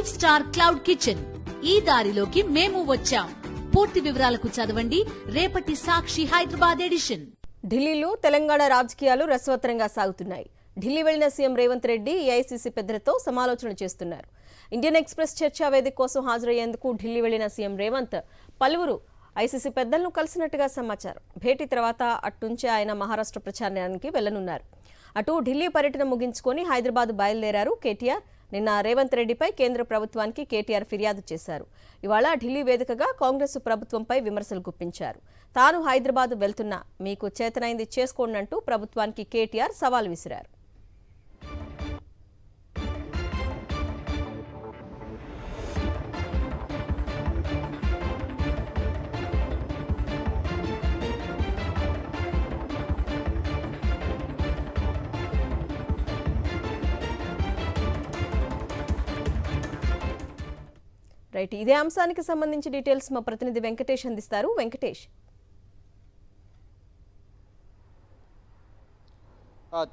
5 star cloud kitchen. ఈ దారిలోకి మేము వచ్చాం. పూర్తి వివరాలకు చదవండి రేపటి సాక్షి హైదరాబాద్ ఎడిషన్. ఢిల్లీలో తెలంగాణ రాజకీయాలు రసవత్తరంగా సాగుతున్నాయి. ఢిల్లీ వెళ్లిన సీఎం రేవంత్ రెడ్డి ఏఐసీసీ పెద్దలతో సమాలోచన చేస్తున్నారు. ఇండియన్ ఎక్స్ప్రెస్ చర్చా వేదిక కోసం హాజరయ్యేందుకు ఢిల్లీ వెళ్లిన సీఎం రేవంత్ పలువురు ఐసీసీ పెద్దలను కలిసినట్టుగా సమాచారం. భేటీ తర్వాత అట్నుంచి ఆయన మహారాష్ట్ర ప్రచారానికి వెళ్లనున్నారు. అటు ఢిల్లీ పర్యటన ముగించుకొని హైదరాబాద్ బయలుదేరారు కేటీఆర్. నిన్న రేవంత్ రెడ్డిపై కేంద్ర ప్రభుత్వానికి కేటీఆర్ ఫిర్యాదు చేశారు. ఇవాళ ఢిల్లీ వేదికగా కాంగ్రెస్ ప్రభుత్వంపై విమర్శలు గుప్పించారు. తాను హైదరాబాద్ వెళ్తున్నా, మీకు చేతనైంది చేసుకోండంటూ ప్రభుత్వానికి కేటీఆర్ సవాల్ విసిరారు. రైట్, ఇదే అంశానికి సంబంధించి డీటెయిల్స్ మా ప్రతినిధి వెంకటేష్ అందిస్తారు. వెంకటేష్,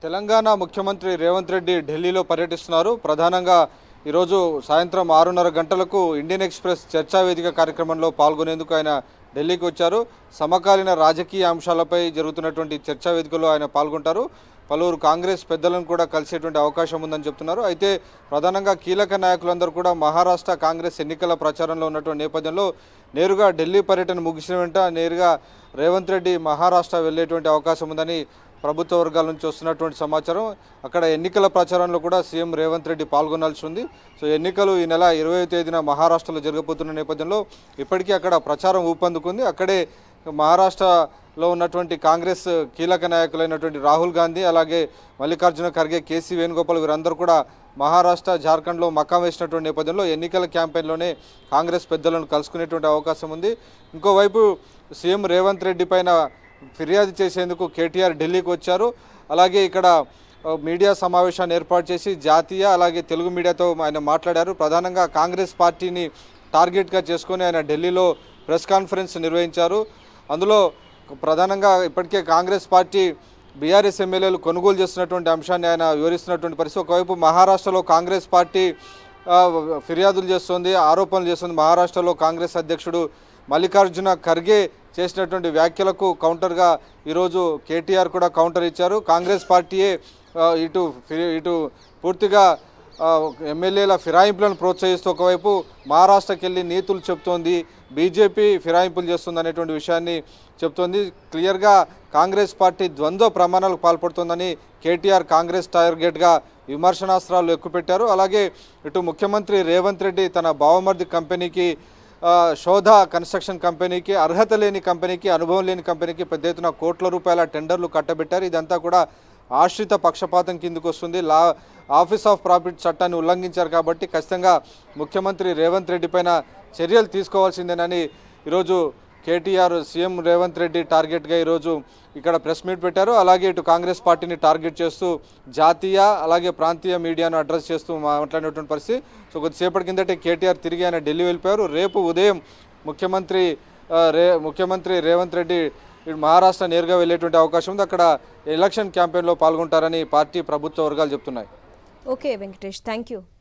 తెలంగాణ ముఖ్యమంత్రి రేవంత్ రెడ్డి ఢిల్లీలో పర్యటిస్తున్నారు. ప్రధానంగా ఈరోజు సాయంత్రం 6:30 గంటలకు ఇండియన్ ఎక్స్ప్రెస్ చర్చా వేదిక కార్యక్రమంలో పాల్గొనేందుకు ఆయన ఢిల్లీకి వచ్చారు. సమకాలీన రాజకీయ అంశాలపై జరుగుతున్నటువంటి చర్చా వేదికలో ఆయన పాల్గొంటారు. పలువురు కాంగ్రెస్ పెద్దలను కూడా కలిసేటువంటి అవకాశం ఉందని చెప్తున్నారు. అయితే ప్రధానంగా కీలక నాయకులందరూ కూడా మహారాష్ట్ర కాంగ్రెస్ ఎన్నికల ప్రచారంలో ఉన్నటువంటి నేపథ్యంలో నేరుగా ఢిల్లీ పర్యటన ముగిసిన వెంట నేరుగా రేవంత్ రెడ్డి మహారాష్ట్ర వెళ్లేటువంటి అవకాశం ఉందని ప్రభుత్వ వర్గాల నుంచి వస్తున్నటువంటి సమాచారం. అక్కడ ఎన్నికల ప్రచారంలో కూడా సీఎం రేవంత్ రెడ్డి పాల్గొనాల్సి ఉంది. సో ఎన్నికలు ఈ నెల 20వ తేదీన మహారాష్ట్రలో జరగబోతున్న నేపథ్యంలో ఇప్పటికీ అక్కడ ప్రచారం ఊపందుకుంది. అక్కడే మహారాష్ట్రలో ఉన్నటువంటి కాంగ్రెస్ కీలక నాయకులైనటువంటి రాహుల్ గాంధీ, అలాగే మల్లికార్జున ఖర్గే, కేసీ వేణుగోపాల్ వీరందరూ కూడా మహారాష్ట్ర, జార్ఖండ్లో మకాం వేసినటువంటి నేపథ్యంలో ఎన్నికల క్యాంపెయిన్లోనే కాంగ్రెస్ పెద్దలను కలుసుకునేటువంటి అవకాశం ఉంది. ఇంకోవైపు సీఎం రేవంత్ రెడ్డి పైన ఫిర్యాదు చేసేందుకు కేటీఆర్ ఢిల్లీకి వచ్చారు. అలాగే ఇక్కడ మీడియా సమావేశాన్ని ఏర్పాటు చేసి జాతీయ అలాగే తెలుగు మీడియాతో ఆయన మాట్లాడారు. ప్రధానంగా కాంగ్రెస్ పార్టీని టార్గెట్గా చేసుకొని ఆయన ఢిల్లీలో ప్రెస్ కాన్ఫరెన్స్ నిర్వహించారు. అందులో ప్రధానంగా ఇప్పటికే కాంగ్రెస్ పార్టీ బీఆర్ఎస్ ఎమ్మెల్యేలు కొనుగోలు చేస్తున్నటువంటి అంశాన్ని ఆయన వివరిస్తున్నటువంటి పరిస్థితి. ఒకవైపు మహారాష్ట్రలో కాంగ్రెస్ పార్టీ ఫిర్యాదులు చేస్తుంది, ఆరోపణలు చేస్తుంది. మహారాష్ట్రలో కాంగ్రెస్ అధ్యక్షుడు మల్లికార్జున ఖర్గే చేసినటువంటి వ్యాఖ్యలకు కౌంటర్గా ఈరోజు కేటీఆర్ కూడా కౌంటర్ ఇచ్చారు. కాంగ్రెస్ పార్టీయే ఇటు పూర్తిగా ఎమ్మెల్యేల ఫిరాయింపులను ప్రోత్సహిస్తూ ఒకవైపు మహారాష్ట్రకి వెళ్ళి నీతులు చెప్తోంది, బీజేపీ ఫిరాయింపులు చేస్తుంది అనేటువంటి విషయాన్ని చెప్తోంది. క్లియర్గా కాంగ్రెస్ పార్టీ ద్వంద్వ ప్రమాణాలకు పాల్పడుతోందని కేటీఆర్ కాంగ్రెస్ టార్గెట్గా విమర్శనాస్త్రాలు ఎక్కుపెట్టారు. అలాగే ఇటు ముఖ్యమంత్రి రేవంత్ రెడ్డి తన బావమర్ది కంపెనీకి, శోధ కన్స్ట్రక్షన్ కంపెనీకి, అర్హత లేని కంపెనీకి, అనుభవం లేని కంపెనీకి పెద్ద ఎత్తున కోట్ల రూపాయల టెండర్లు కట్టబెట్టారు. ఇదంతా కూడా ఆశ్రిత పక్షపాతం కిందకు వస్తుంది. ఆఫీస్ ఆఫ్ ప్రాఫిట్ చట్టాన్ని ఉల్లంఘించారు కాబట్టి ఖచ్చితంగా ముఖ్యమంత్రి రేవంత్ రెడ్డి పైన చర్యలు తీసుకోవాల్సిందేనని ఈరోజు కేటీఆర్ సీఎం రేవంత్ రెడ్డి టార్గెట్గా ఈరోజు ఇక్కడ ప్రెస్ మీట్ పెట్టారు. అలాగే ఇటు కాంగ్రెస్ పార్టీని టార్గెట్ చేస్తూ జాతీయ అలాగే ప్రాంతీయ మీడియాను అడ్రస్ చేస్తూ మాట్లాడినటువంటి పరిస్థితి. సో కొద్దిసేపటి కిందటే కేటీఆర్ తిరిగి ఆయన ఢిల్లీ వెళ్ళిపోయారు. రేపు ఉదయం ముఖ్యమంత్రి రేవంత్ రెడ్డి మహారాష్ట్ర నేరుగా వెళ్ళేటువంటి అవకాశం ఉంది. అక్కడ ఎలక్షన్ క్యాంపెయిన్లో పాల్గొంటారని పార్టీ ప్రభుత్వ వర్గాలు చెప్తున్నాయి. Okay Venkatesh, thank you.